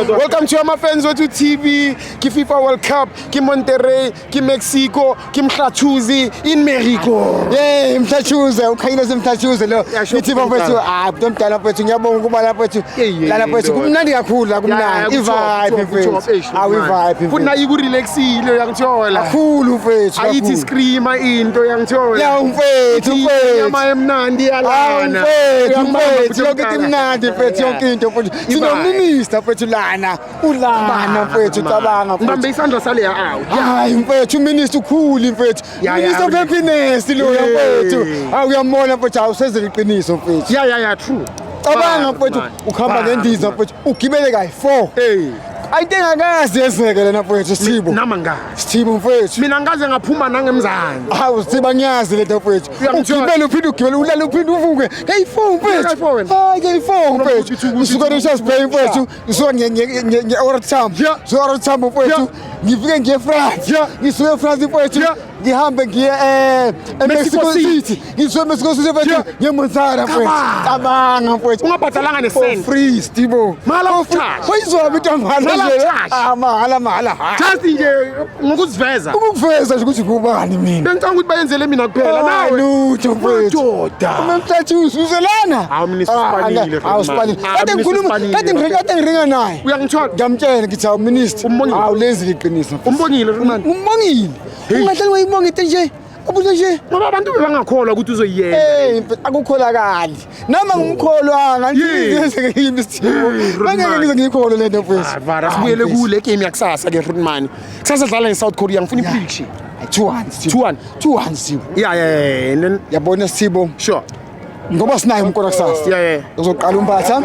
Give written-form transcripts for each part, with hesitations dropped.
Welcome to my fans with TV, ki FIFA World Cup, ki Monterrey, ki Mexico, ki Mhlachuzi in Mexico. Yeah, Mhlachuzi, ukhayina semhlachuzi lo. Ithi bafethu, mntomdala mfethu ngiyabonga ukuba lapha mfethu. La mfethu kumnandi kakhulu la kumnandi. I-vibe mfethu. Awu-vibe. Futhi nayi ku relaxile uyangithola. Kakhulu mfethu. Ayithi screamer into uyangithola. Ya mfethu, Nyama emnandi yalana. Mfethu, yonke into imnandi mfethu, yonke into mfethu. Sinominister mfethu lana. Ulana mfethu cabanga mfethu. Mbambe isandla sale ya awu. Hayi mfethu, uminister ukhulu mfethu. Minister of happiness lo mfethu. Uyambona mfethu awuseze liqiniso mfethu. Ya true. Cabanga mfethu ukhamba ngendiza mfethu ugibele kayi4. Ayitengakazi yenzeke lena mfethu Sithibo. Nama ngazi. Sithibo mfethu. Mina ngaze ngaphuma nangemzana. Hawu Sithibo ngiyazi lento mfethu. Ugibele uphinde ugibele ulale uphinde uvuke. Kayi4 mfethu. Hayi kayi4 mfethu. Usuka eShas Bay mfethu. Usuka nge-Orothambo. Orothambo mfethu. Ngifike ngiye France. Ngisuke eFrance mfethu. Ngihambe ngiye Mexico City. Ngisuke Mexico City mfethu. Ngemontsara mfethu. Cabanga mfethu. Ungabhadalanga ne-cent. Free Sithibo. Mahala of-charge. Wayizwa into mahala. Mahala. Just nje ngokuziveza. Ukuveza nje ukuthi kubani mina. Bengicanga ukuthi bayenzele mina kuphela nawe. Lutho mfethu. Umthathuzi uzelana. Hawu mina sisipanile. Hawu sipanile. Kade ngikhuluma, kade ngiringa naye. Uyangithola. Ngamtshela ngithi hawu minister. Hawu lenzi liqiniso. Umbongile Romani. Umbongile. Ungahlali wayibonga into nje. Ubule nje. Ngoba abantu bebangakholwa ukuthi uzoyenza. Akukholakali. Noma ngimkholwanga ngiyenzeke kimi Sithibo. Manje ngize ngikholwe lento mfethu. Vara sibuyele kule game yakusasa ke Romani. Kusasa dlala eSouth Korea ngifuna iprediction. 2-1 Sithibo. Yeah. Yabona Sithibo. Sure. Ngoba sinayo umkora kusasa. Yeah. Uzoqala umphatha.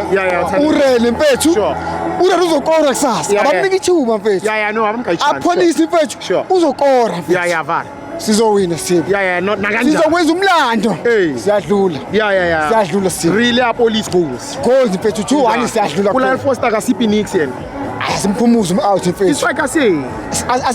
Urele mfethu. Sure. Urele uzokora kusasa. Abamnika ithuba mfethu. Yeah, no, abamkayichance. Apolice mfethu. Uzokora mfethu. Yeah, Vara. Sizowina Sithibo. Yeah, not nakanjani. Sizokwenza umlando. Siyadlula. Yeah. Siyadlula Sithibo. Really a police goals. Goals mfethu 2-1 siyadlula. Kula Foster ka CP Nix yena. Asimpumuze out mfethu. Isifaka si.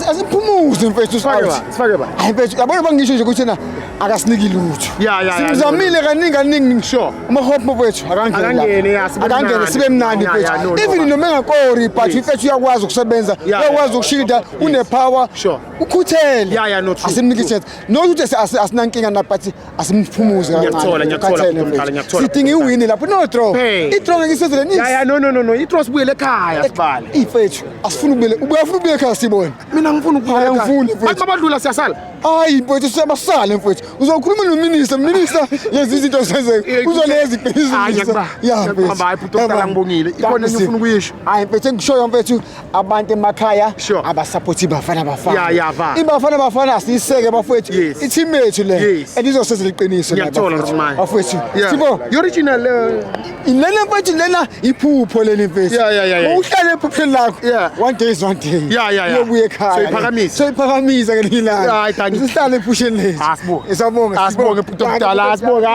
Asimpumuze mfethu Sifake ba. Hayi mfethu yabona bangisho nje ukuthi na akasiniki lutho. Yeah. Simzamile kaningi sure. Amahope mfethu akangene sibe mnandi mfethu. Even noma engakori but mfethu uyakwazi ukusebenza, uyakwazi ukushinda, unepower. Ukhuthele. Yeah, no true. Asimniki chance. No ukuthi asinankinga na but asimphumuze kancane. Ngiyakuthola. Sidinga iwini lapho no draw. I-draw ngikisezele nini? Yeah, no. I-draw sibuyele ekhaya sibale. Ifethu asifuna ubele. Uyafuna ubele ekhaya sibone. Mina ngifuna ukubuyela ekhaya. Angifuni mfethu. Bathi abadlula siyasala. Hayi mfethu siyabasala mfethu. Uzokhuluma nominister yenza izinto zenzeke. Uzoleza ibhizinisi. Ngihamba hayi phutho kuqala ngibongile. Ikhona enye ufuna ukuyisho. Hayi mfethu ngishoyo mfethu abantu emakhaya abasupport Bafana. Yeah, va. Bafana asiseke bafethu. I-team yethu le. Andizoseze liqiniso la. Ngiyathola Romani. Bafethu. Sithibo, original ilena mfethu lena iphupho leli mfethu. Yeah. Uhlale ephupheni lakho. One day. Yeah. Uyobuya ekhaya. Soyiphakamisa ke lilanga. Hayi thank you. Sihlale ephusheni lethu. Asibonge phutho kudala. Asibonge.